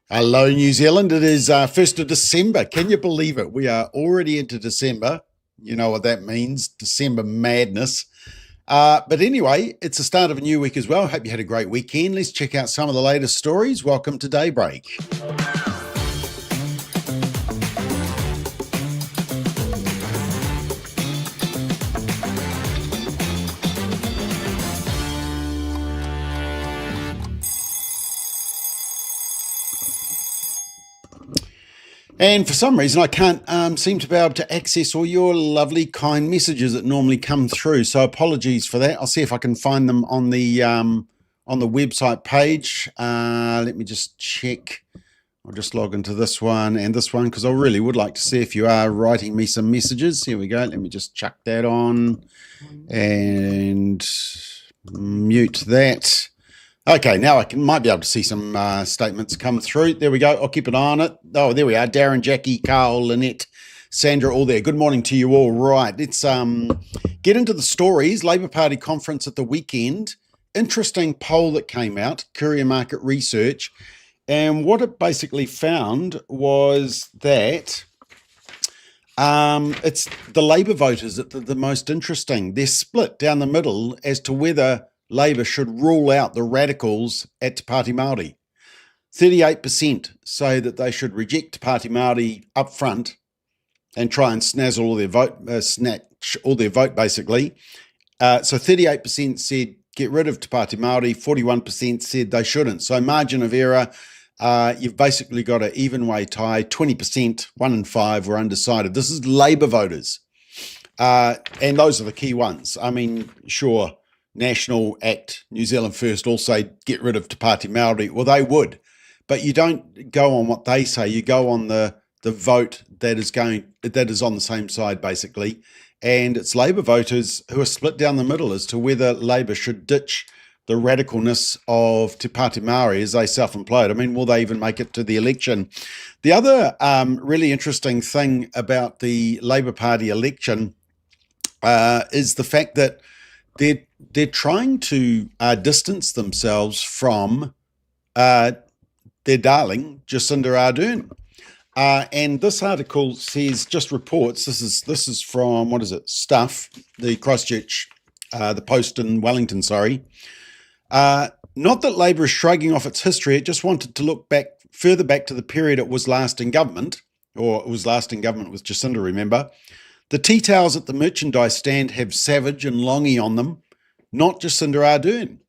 Hello, New Zealand. It is 1st of December. Can you believe it? We are already into December. You know what that means, December madness. But anyway, it's the start of a new week as well. Hope you had a great weekend. Let's check out some of the latest stories. Welcome to Daybreak. And for some reason, I can't seem to be able to access all your lovely, kind messages that normally come through. So apologies for that. I'll see if I can find them on the website page. Let me just check. I'll just log into this one and this one because I really would like to see if you are writing me some messages. Here we go. Let me just chuck that on and mute that. Okay, now I might be able to see some statements come through. There we go. I'll keep an eye on it. Oh, there we are. Darren, Jackie, Carl, Lynette, Sandra, all there. Good morning to you all. Right, let's get into the stories. Labour Party conference at the weekend. Interesting poll that came out, Courier Market Research. And what it basically found was that it's the Labour voters that are the most interesting. They're split down the middle as to whether Labour should rule out the radicals at Te Pāti Māori. 38% say that they should reject Te Pāti Māori up front and try and snatch all their vote, basically. So 38% said get rid of Te Pāti Māori, 41% said they shouldn't. So margin of error, you've basically got an even way tie, 20%, 1 in 5 were undecided. This is Labour voters. And those are the key ones. I mean, sure, National Act, New Zealand First all say get rid of Te Pāti Māori. Well, they would, but you don't go on what they say. You go on the vote that is on the same side, basically. And it's Labour voters who are split down the middle as to whether Labour should ditch the radicalness of Te Pāti Māori as they self-implode. I mean, will they even make it to the election? The other really interesting thing about the Labour Party election is the fact that they're trying to distance themselves from their darling Jacinda Ardern. And this article says, just reports, this is from, what is it, Stuff, the Christchurch, the Post in Wellington, sorry. Not that Labour is shrugging off its history, it just wanted to look further back to the period it was last in government, or it was last in government with Jacinda, remember. The tea towels at the merchandise stand have Savage and Longy on them, not Jacinda Ardern,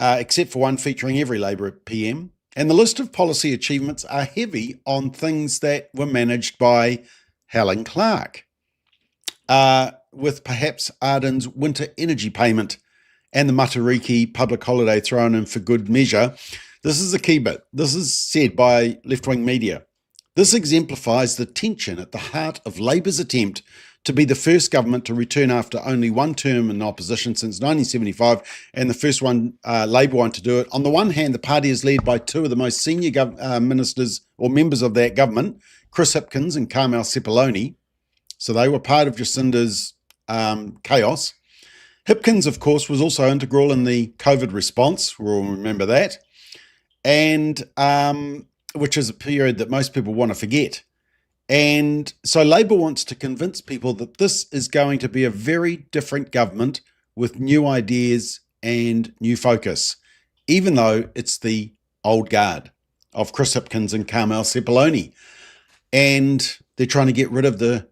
except for one featuring every Labour PM. And the list of policy achievements are heavy on things that were managed by Helen Clark, with perhaps Ardern's winter energy payment and the Matariki public holiday thrown in for good measure. This is the key bit. This is said by left-wing media. This exemplifies the tension at the heart of Labour's attempt to be the first government to return after only one term in opposition since 1975 and the first Labour one to do it. On the one hand, the party is led by two of the most senior ministers or members of that government, Chris Hipkins and Carmel Sepuloni. So they were part of Jacinda's chaos. Hipkins, of course, was also integral in the COVID response. We'll remember that. And which is a period that most people want to forget. And so Labour wants to convince people that this is going to be a very different government with new ideas and new focus, even though it's the old guard of Chris Hipkins and Carmel Sepuloni. And they're trying to get rid of the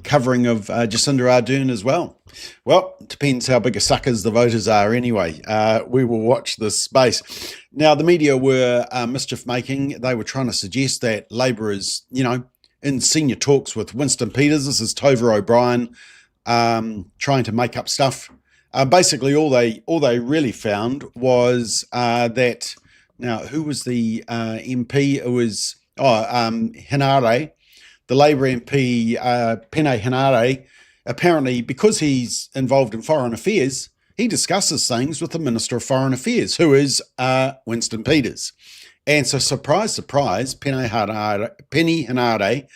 covering of Jacinda Ardern as well. Well, it depends how big a suckers the voters are anyway. We will watch this space. Now, the media were mischief-making. They were trying to suggest that Labour is, in senior talks with Winston Peters. This is Tova O'Brien trying to make up stuff. Basically, all they really found was that, now, who was the MP? It was, Henare. The Labour MP, Pene Henare, apparently, because he's involved in foreign affairs, he discusses things with the Minister of Foreign Affairs, who is Winston Peters. And so, surprise, surprise, Pene Henare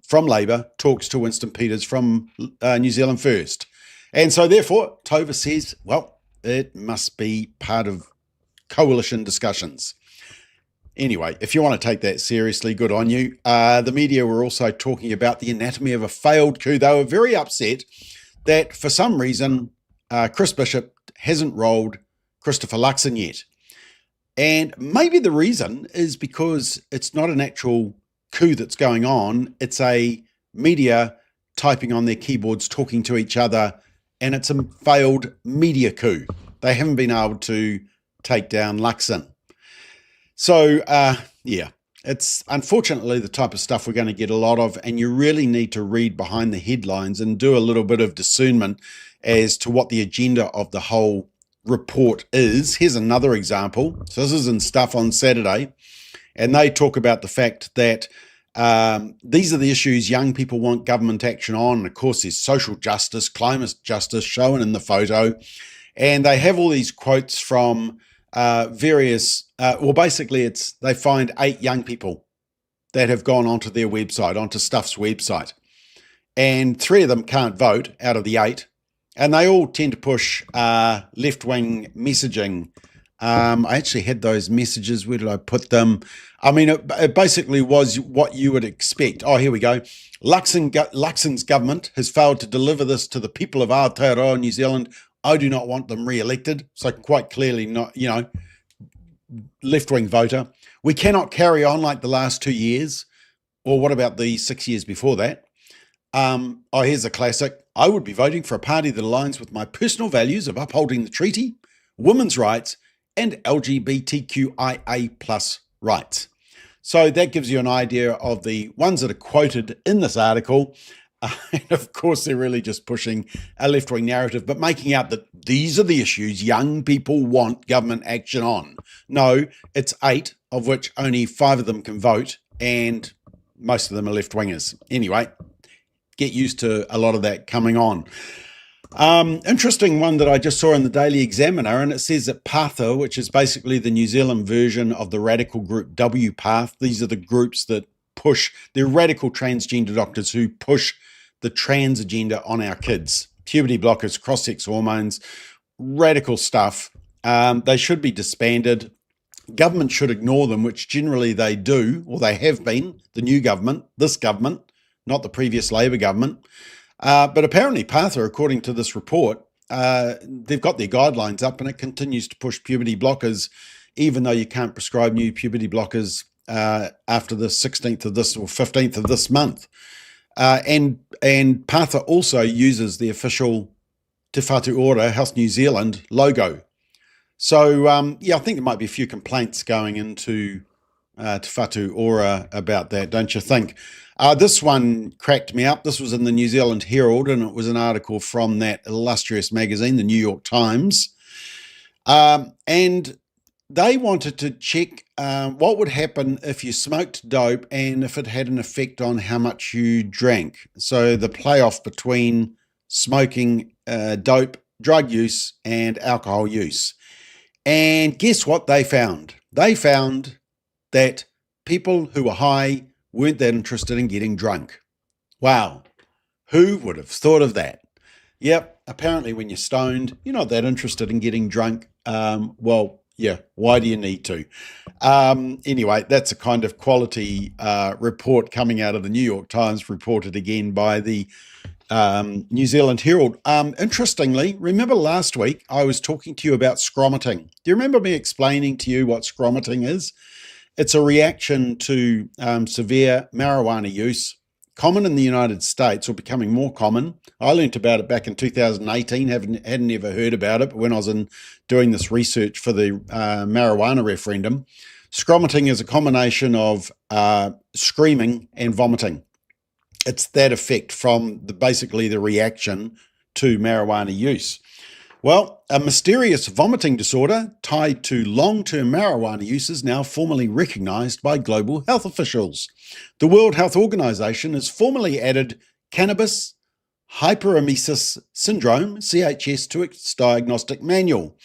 from Labour talks to Winston Peters from New Zealand First. And so, therefore, Tova says, well, it must be part of coalition discussions. Anyway, if you want to take that seriously, good on you. The media were also talking about the anatomy of a failed coup. They were very upset that for some reason Chris Bishop hasn't rolled Christopher Luxon yet. And maybe the reason is because it's not an actual coup that's going on. It's a media typing on their keyboards, talking to each other, and it's a failed media coup. They haven't been able to take down Luxon. So, yeah, it's unfortunately the type of stuff we're going to get a lot of, and you really need to read behind the headlines and do a little bit of discernment as to what the agenda of the whole report is. Here's another example. So this is in Stuff on Saturday, and they talk about the fact that these are the issues young people want government action on. And of course, there's social justice, climate justice shown in the photo. And they have all these quotes from various, basically they find 8 young people that have gone onto their website, onto Stuff's website. And 3 of them can't vote out of the 8. And they all tend to push left-wing messaging. I actually had those messages. Where did I put them? I mean, it basically was what you would expect. Oh, here we go. Luxon's government has failed to deliver this to the people of Aotearoa, New Zealand. I do not want them re-elected. So quite clearly not, left-wing voter. We cannot carry on like the last 2 years. Or what about the 6 years before that? Here's a classic. I would be voting for a party that aligns with my personal values of upholding the treaty, women's rights, and LGBTQIA plus rights. So that gives you an idea of the ones that are quoted in this article. And of course, they're really just pushing a left-wing narrative, but making out that these are the issues young people want government action on. No, it's 8, of which only 5 of them can vote, and most of them are left-wingers. Anyway, get used to a lot of that coming on. Interesting one that I just saw in the Daily Examiner, and it says that PATHA, which is basically the New Zealand version of the radical group WPATH, these are the groups that push, they're radical transgender doctors who push the trans agenda on our kids. Puberty blockers, cross-sex hormones, radical stuff. They should be disbanded. Government should ignore them, which generally they do, or they have been, the new government, this government, not the previous Labor government. But apparently PATHA, according to this report, they've got their guidelines up and it continues to push puberty blockers, even though you can't prescribe new puberty blockers after the 16th of this or 15th of this month. And PATHA also uses the official Te Whatu Ora, Health New Zealand logo. So, I think there might be a few complaints going into Te Whatu Ora about that, don't you think? This one cracked me up. This was in the New Zealand Herald, and it was an article from that illustrious magazine, the New York Times. And they wanted to check what would happen if you smoked dope and if it had an effect on how much you drank. So the playoff between smoking dope, drug use, and alcohol use. And guess what they found? They found that people who were high weren't that interested in getting drunk. Wow. Who would have thought of that? Yep, apparently when you're stoned, you're not that interested in getting drunk. Why do you need to? Anyway, that's a kind of quality report coming out of the New York Times, reported again by the New Zealand Herald. Interestingly, remember last week I was talking to you about scromiting. Do you remember me explaining to you what scromiting is? It's a reaction to severe marijuana use, common in the United States, or becoming more common. I learnt about it back in 2018, hadn't ever heard about it, but when I was doing this research for the marijuana referendum. Scromiting is a combination of screaming and vomiting. It's that effect from basically the reaction to marijuana use. Well, a mysterious vomiting disorder tied to long-term marijuana use is now formally recognised by global health officials. The World Health Organization has formally added cannabis hyperemesis syndrome, CHS, to its diagnostic manual,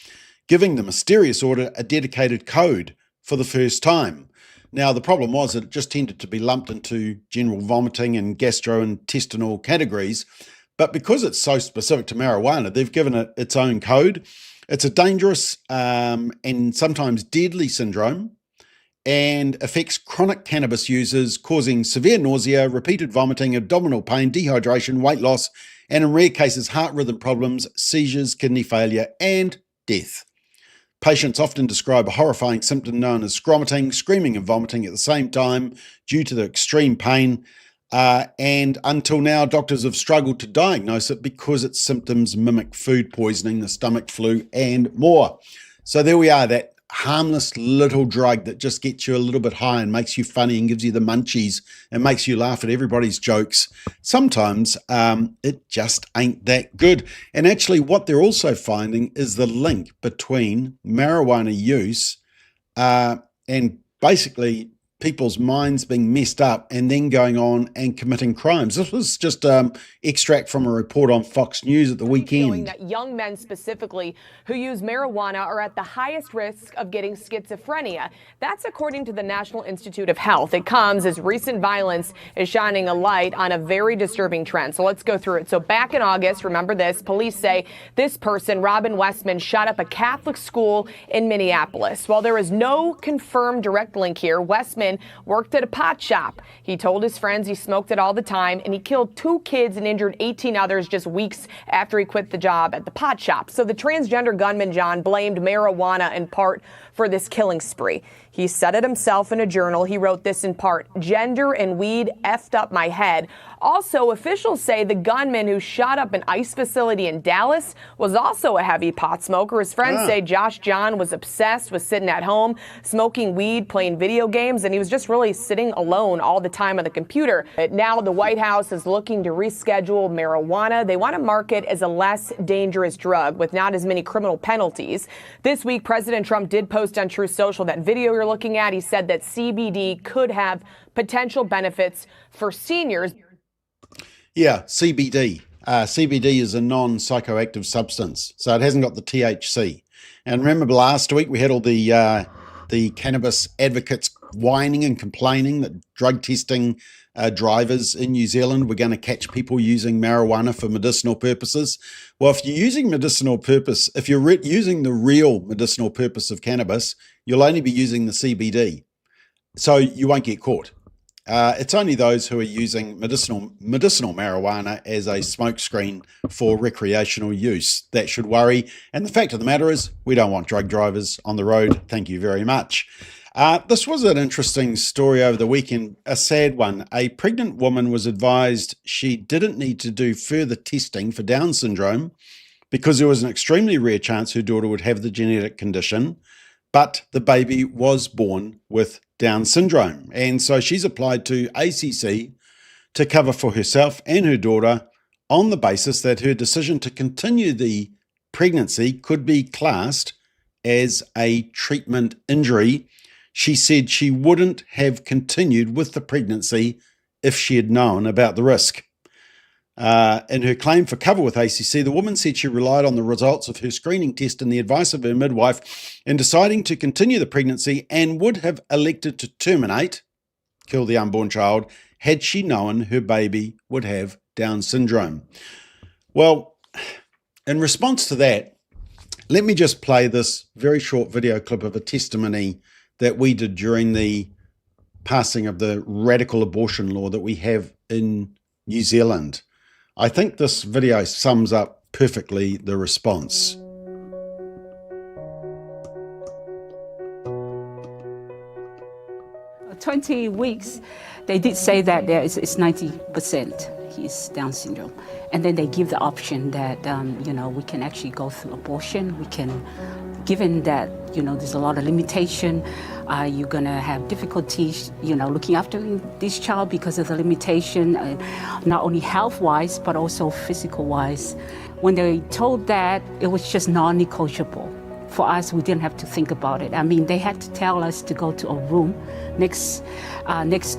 giving the mysterious order a dedicated code for the first time. Now, the problem was that it just tended to be lumped into general vomiting and gastrointestinal categories. But because it's so specific to marijuana, they've given it its own code. It's a dangerous and sometimes deadly syndrome. and affects chronic cannabis users, causing severe nausea, repeated vomiting, abdominal pain, dehydration, weight loss, and in rare cases, heart rhythm problems, seizures, kidney failure, and death. Patients often describe a horrifying symptom known as scromiting, screaming and vomiting at the same time due to the extreme pain. And until now, doctors have struggled to diagnose it because its symptoms mimic food poisoning, the stomach flu, and more. So there we are, that harmless little drug that just gets you a little bit high and makes you funny and gives you the munchies and makes you laugh at everybody's jokes. Sometimes it just ain't that good. And actually what they're also finding is the link between marijuana use and basically people's minds being messed up and then going on and committing crimes. This was just extract from a report on Fox News at the weekend. Showing that young men specifically who use marijuana are at the highest risk of getting schizophrenia. That's according to the National Institute of Health. It comes as recent violence is shining a light on a very disturbing trend. So let's go through it. So back in August, remember this, police say this person, Robin Westman, shot up a Catholic school in Minneapolis. While there is no confirmed direct link here, Westman worked at a pot shop. He told his friends he smoked it all the time, and he killed 2 kids and injured 18 others just weeks after he quit the job at the pot shop. So the transgender gunman, John, blamed marijuana in part for this killing spree. He said it himself in a journal. He wrote this in part, "Gender and weed effed up my head." Also, officials say the gunman who shot up an ICE facility in Dallas was also a heavy pot smoker. His friends say Josh John was obsessed with sitting at home, smoking weed, playing video games, and he was just really sitting alone all the time on the computer. Now the White House is looking to reschedule marijuana. They want to market as a less dangerous drug with not as many criminal penalties. This week, President Trump did post on Truth Social that video you're looking at. He said that CBD could have potential benefits for seniors. Yeah, CBD. CBD is a non-psychoactive substance, so it hasn't got the THC. And remember last week we had all the cannabis advocates whining and complaining that drug testing drivers in New Zealand were going to catch people using marijuana for medicinal purposes. Well, if you're using medicinal purpose, if you're using the real medicinal purpose of cannabis, you'll only be using the CBD, so you won't get caught. It's only those who are using medicinal marijuana as a smokescreen for recreational use that should worry. And the fact of the matter is, we don't want drug drivers on the road. Thank you very much. This was an interesting story over the weekend, a sad one. A pregnant woman was advised she didn't need to do further testing for Down syndrome because there was an extremely rare chance her daughter would have the genetic condition, but the baby was born with Down syndrome. And so she's applied to ACC to cover for herself and her daughter on the basis that her decision to continue the pregnancy could be classed as a treatment injury. She said she wouldn't have continued with the pregnancy if she had known about the risk. In her claim for cover with ACC, the woman said she relied on the results of her screening test and the advice of her midwife in deciding to continue the pregnancy and would have elected to terminate, kill the unborn child, had she known her baby would have Down syndrome. Well, in response to that, let me just play this very short video clip of a testimony that we did during the passing of the radical abortion law that we have in New Zealand. I think this video sums up perfectly the response. 20 weeks, they did say that it's 90% he's Down syndrome. And then they give the option that, we can actually go through abortion. We can, given that, there's a lot of limitation, you're gonna have difficulties, looking after this child because of the limitation, not only health-wise, but also physical-wise. When they told that, it was just non-negotiable. For us, we didn't have to think about it. I mean, they had to tell us to go to a room next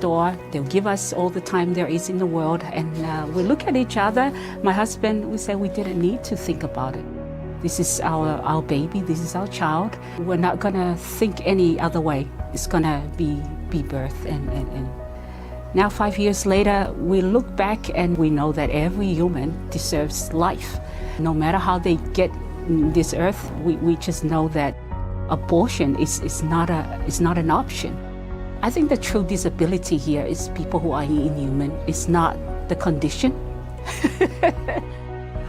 door. They'll give us all the time there is in the world, and we look at each other. My husband, we say we didn't need to think about it. This is our baby, this is our child. We're not gonna think any other way. It's gonna be birth. And now 5 years later, we look back and we know that every human deserves life. No matter how they get this earth, we just know that abortion is not an option. I think the true disability here is people who are inhuman. It's not the condition.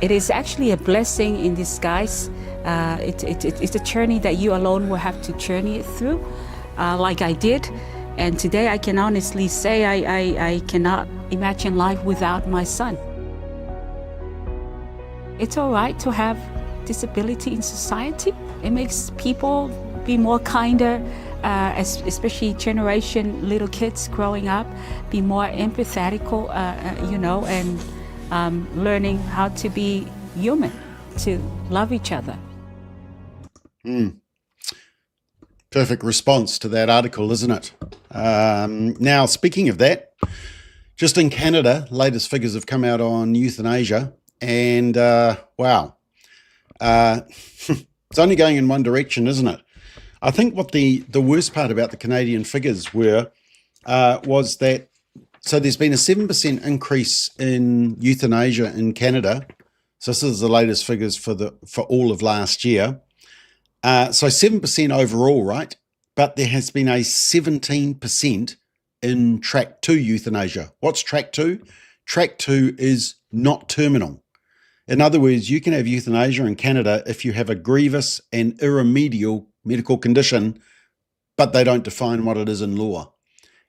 It is actually a blessing in disguise. It's a journey that you alone will have to journey it through, like I did. And today I can honestly say I cannot imagine life without my son. It's all right to have disability in society. It makes people be more kinder, especially generation little kids growing up, be more empathetical, and learning how to be human, to love each other. Perfect response to that article, isn't it? Now, speaking of that, just in Canada, latest figures have come out on euthanasia, and wow, it's only going in one direction, isn't it? I think what the worst part about the Canadian figures was that, so there's been a 7% increase in euthanasia in Canada. So this is the latest figures for all of last year. So 7% overall, right? But there has been a 17% in track 2 euthanasia. What's track 2? Track 2 is not terminal. In other words, you can have euthanasia in Canada if you have a grievous and irremediable medical condition, but they don't define what it is in law.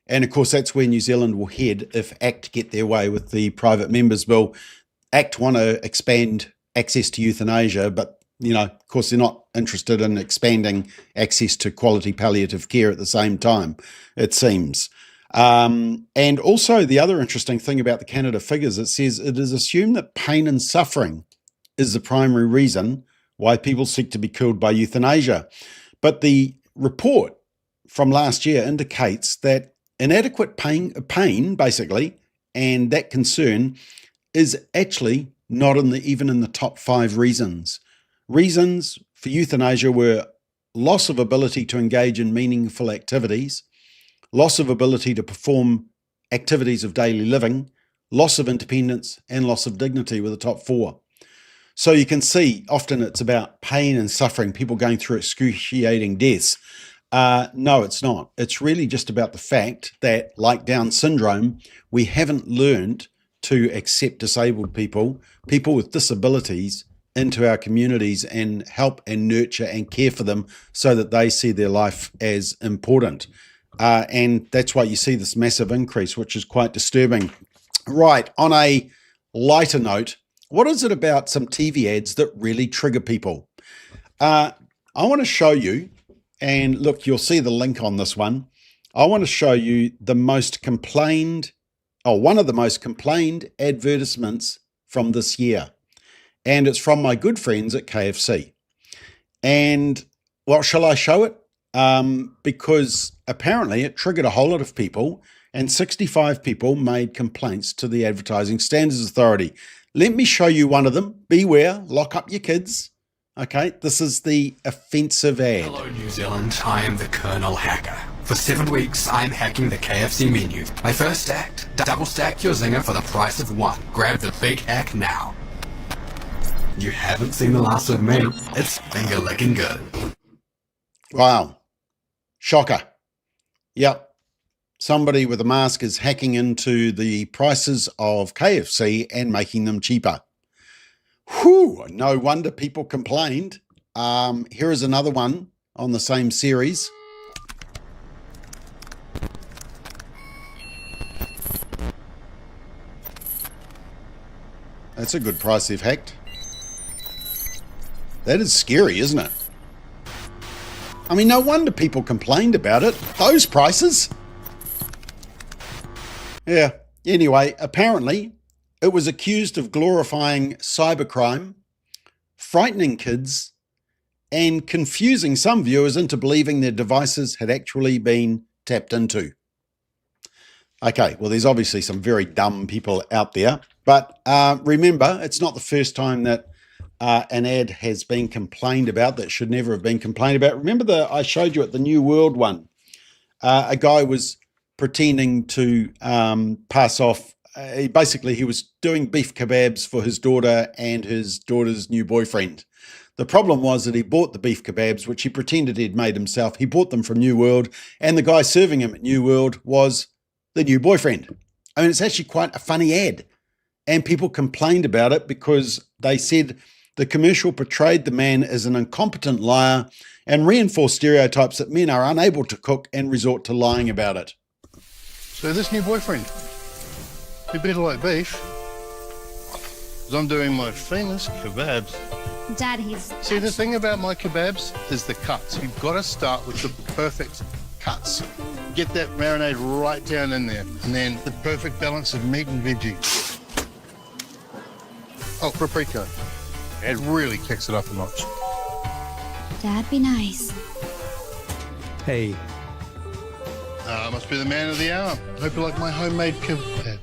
And of course, that's where New Zealand will head if ACT get their way with the private members bill. ACT want to expand access to euthanasia, but of course, they're not interested in expanding access to quality palliative care at the same time, it seems. And also the other interesting thing about the Canada figures, it says it is assumed that pain and suffering is the primary reason why people seek to be killed by euthanasia. But the report from last year indicates that inadequate pain basically, and that concern is actually not even in the top 5 reasons. Reasons for euthanasia were loss of ability to engage in meaningful activities, loss of ability to perform activities of daily living, loss of independence, and loss of dignity were the top 4. So you can see often it's about pain and suffering, people going through excruciating deaths. No, it's not. It's really just about the fact that, like Down syndrome, we haven't learned to accept disabled people with disabilities, into our communities and help and nurture and care for them so that they see their life as important. And that's why you see this massive increase, which is quite disturbing. Right, on a lighter note, what is it about some TV ads that really trigger people? I want to show you, and look, you'll see the link on this one. I want to show you one of the most complained advertisements from this year. And it's from my good friends at KFC. And well, shall I show it? Because apparently it triggered a whole lot of people, and 65 people made complaints to the Advertising Standards Authority. Let me show you one of them. Beware, lock up your kids. Okay, this is the offensive ad. Hello, New Zealand. I am the Colonel Hacker. For 7 weeks, I'm hacking the KFC menu. My first act, double stack your zinger for the price of one. Grab the big hack now. You haven't seen the last of me. It's finger licking good. Wow. Shocker. Yep. Somebody with a mask is hacking into the prices of KFC and making them cheaper. Whew, no wonder people complained. Here is another one on the same series. That's a good price they've hacked. That is scary, isn't it? I mean, no wonder people complained about it. Those prices. Yeah. Anyway, apparently it was accused of glorifying cybercrime, frightening kids, and confusing some viewers into believing their devices had actually been tapped into. Okay, well, there's obviously some very dumb people out there, but remember, it's not the first time that an ad has been complained about that should never have been complained about. Remember I showed you at the New World one, a guy was pretending to pass off, he was doing beef kebabs for his daughter and his daughter's new boyfriend. The problem was that he bought the beef kebabs, which he pretended he'd made himself. He bought them from New World, and the guy serving him at New World was the new boyfriend. I mean, it's actually quite a funny ad. And people complained about it because they said the commercial portrayed the man as an incompetent liar and reinforced stereotypes that men are unable to cook and resort to lying about it. So this new boyfriend, you better like beef, 'cause I'm doing my famous kebabs. Dad, he's... See, the thing about my kebabs is the cuts. You've got to start with the perfect cuts. Get that marinade right down in there, and then the perfect balance of meat and veggie. Oh, paprika. It really kicks it up a notch. Dad, be nice. Hey, Must be the man of the hour. Hope you like my homemade kebabs.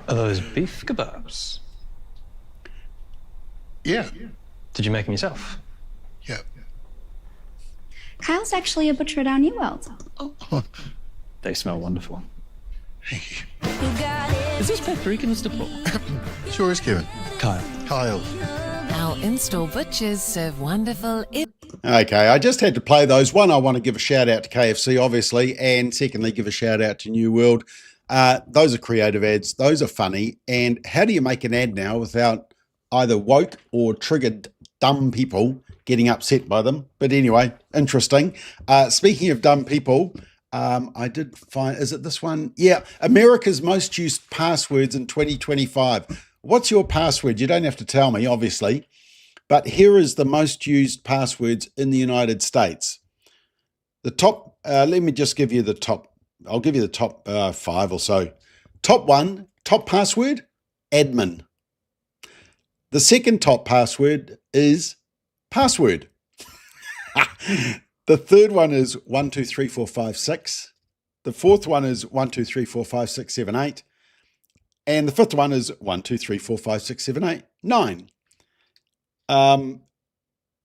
are those beef kebabs? Yeah. Did you make them yourself? Yeah. Kyle's actually a butcher down New World. They smell wonderful. Thank you. Is this paprika, Mr. Paul? Sure is, Kevin. Kyle. Kyle. Our in-store butchers serve wonderful... Okay, I just had to play those. One, I want to give a shout out to KFC, obviously, and secondly, give a shout out to New World. Those are creative ads. Those are funny. And how do you make an ad now without either woke or triggered dumb people getting upset by them? But anyway, interesting. Speaking of dumb people, I did find, is it this one? Yeah, America's most used passwords in 2025. What's your password? You don't have to tell me, obviously. But here is the most used passwords in the United States. The top, let me just give you the top. I'll give you the top 5 or so. Top one, top password, admin. The second top password is password. The third one is 123456. The fourth one is 12345678. And the fifth one is 12345678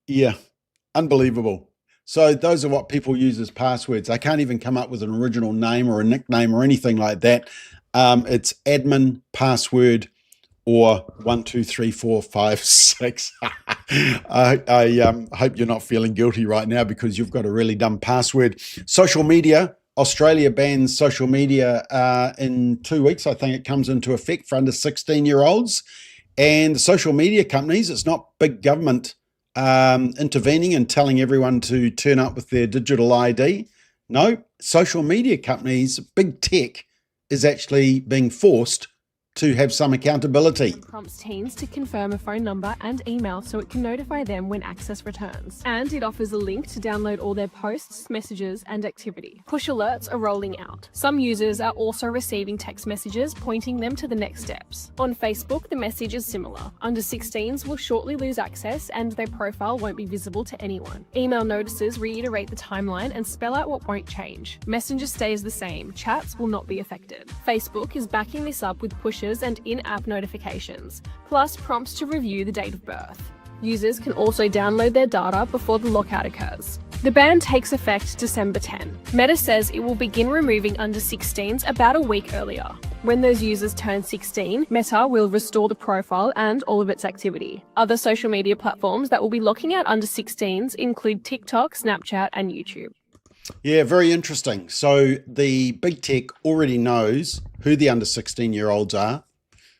yeah, unbelievable. So those are what people use as passwords. They can't even come up with an original name or a nickname or anything like that. It's admin, password, or 123456. I hope you're not feeling guilty right now because you've got a really dumb password. Social media. Australia bans social media in 2 weeks. I think it comes into effect for under 16-year-olds. And the social media companies, it's not big government intervening and telling everyone to turn up with their digital ID. No, social media companies, big tech, is actually being forced to have some accountability. Prompts teens to confirm a phone number and email so it can notify them when access returns. And it offers a link to download all their posts, messages, and activity. Push alerts are rolling out. Some users are also receiving text messages pointing them to the next steps. On Facebook, the message is similar. Under 16s will shortly lose access and their profile won't be visible to anyone. Email notices reiterate the timeline and spell out what won't change. Messenger stays the same. Chats will not be affected. Facebook is backing this up with pushes and in-app notifications, plus prompts to review the date of birth. Users can also download their data before the lockout occurs. The ban takes effect December 10. Meta says it will begin removing under 16s about a week earlier. When those users turn 16, Meta will restore the profile and all of its activity. Other social media platforms that will be locking out under 16s include TikTok, Snapchat, and YouTube. Yeah, very interesting. So the big tech already knows who the under 16-year-olds are.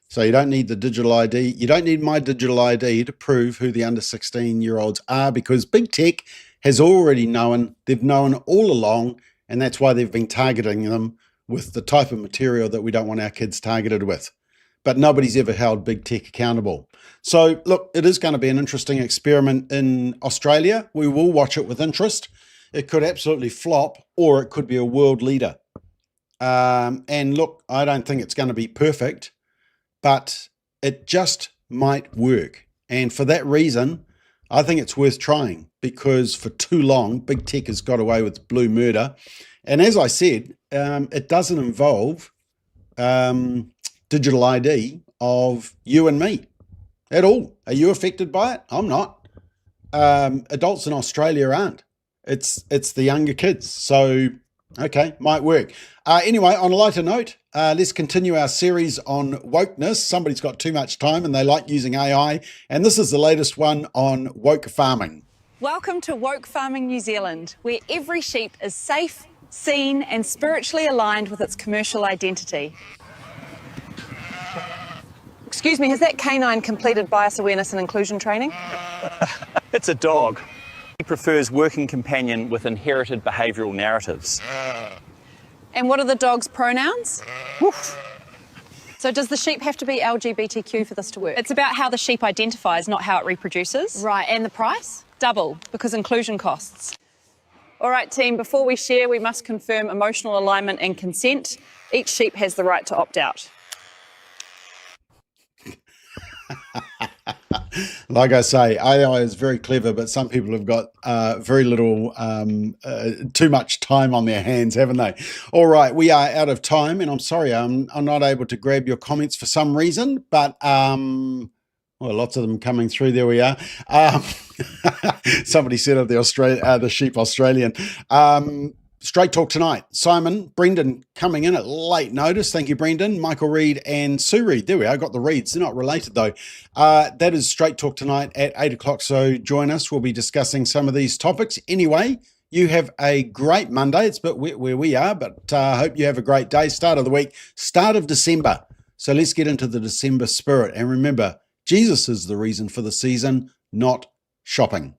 So you don't need the digital ID. You don't need my digital ID to prove who the under 16-year-olds are because big tech has already known. They've known all along, and that's why they've been targeting them with the type of material that we don't want our kids targeted with. But nobody's ever held big tech accountable. So look, it is going to be an interesting experiment in Australia. We will watch it with interest. It could absolutely flop, or it could be a world leader. And look, I don't think it's going to be perfect, but it just might work. And for that reason, I think it's worth trying because for too long, big tech has got away with blue murder. And as I said, it doesn't involve digital ID of you and me at all. Are you affected by it? I'm not. Adults in Australia aren't. It's the younger kids. So Okay, might work. Anyway, on a lighter note, let's continue our series on wokeness. Somebody's got too much time and they like using AI, and this is the latest one on woke farming. Welcome to Woke Farming New Zealand, where every sheep is safe, seen and spiritually aligned with its commercial identity. Excuse me, has that canine completed bias awareness and inclusion training? It's a dog. He prefers working companion with inherited behavioural narratives. And what are the dog's pronouns? Woof. So does the sheep have to be LGBTQ for this to work? It's about how the sheep identifies, not how it reproduces. Right, and the price? Double, because inclusion costs. All right, team, before we share, we must confirm emotional alignment and consent. Each sheep has the right to opt out. Like I say, AI is very clever, but some people have got very little, too much time on their hands, haven't they? All right, we are out of time, and I'm sorry I'm not able to grab your comments for some reason, but well, lots of them coming through. There we are. Somebody said of the sheep Australian. Straight Talk tonight. Simon, Brendan coming in at late notice. Thank you, Brendan. Michael Reid and Sue Reid. There we are. I got the Reeds. They're not related, though. That is Straight Talk tonight at 8 o'clock. So join us. We'll be discussing some of these topics. Anyway, you have a great Monday. It's a bit wet where we are, but I hope you have a great day. Start of the week, start of December. So let's get into the December spirit. And remember, Jesus is the reason for the season, not shopping.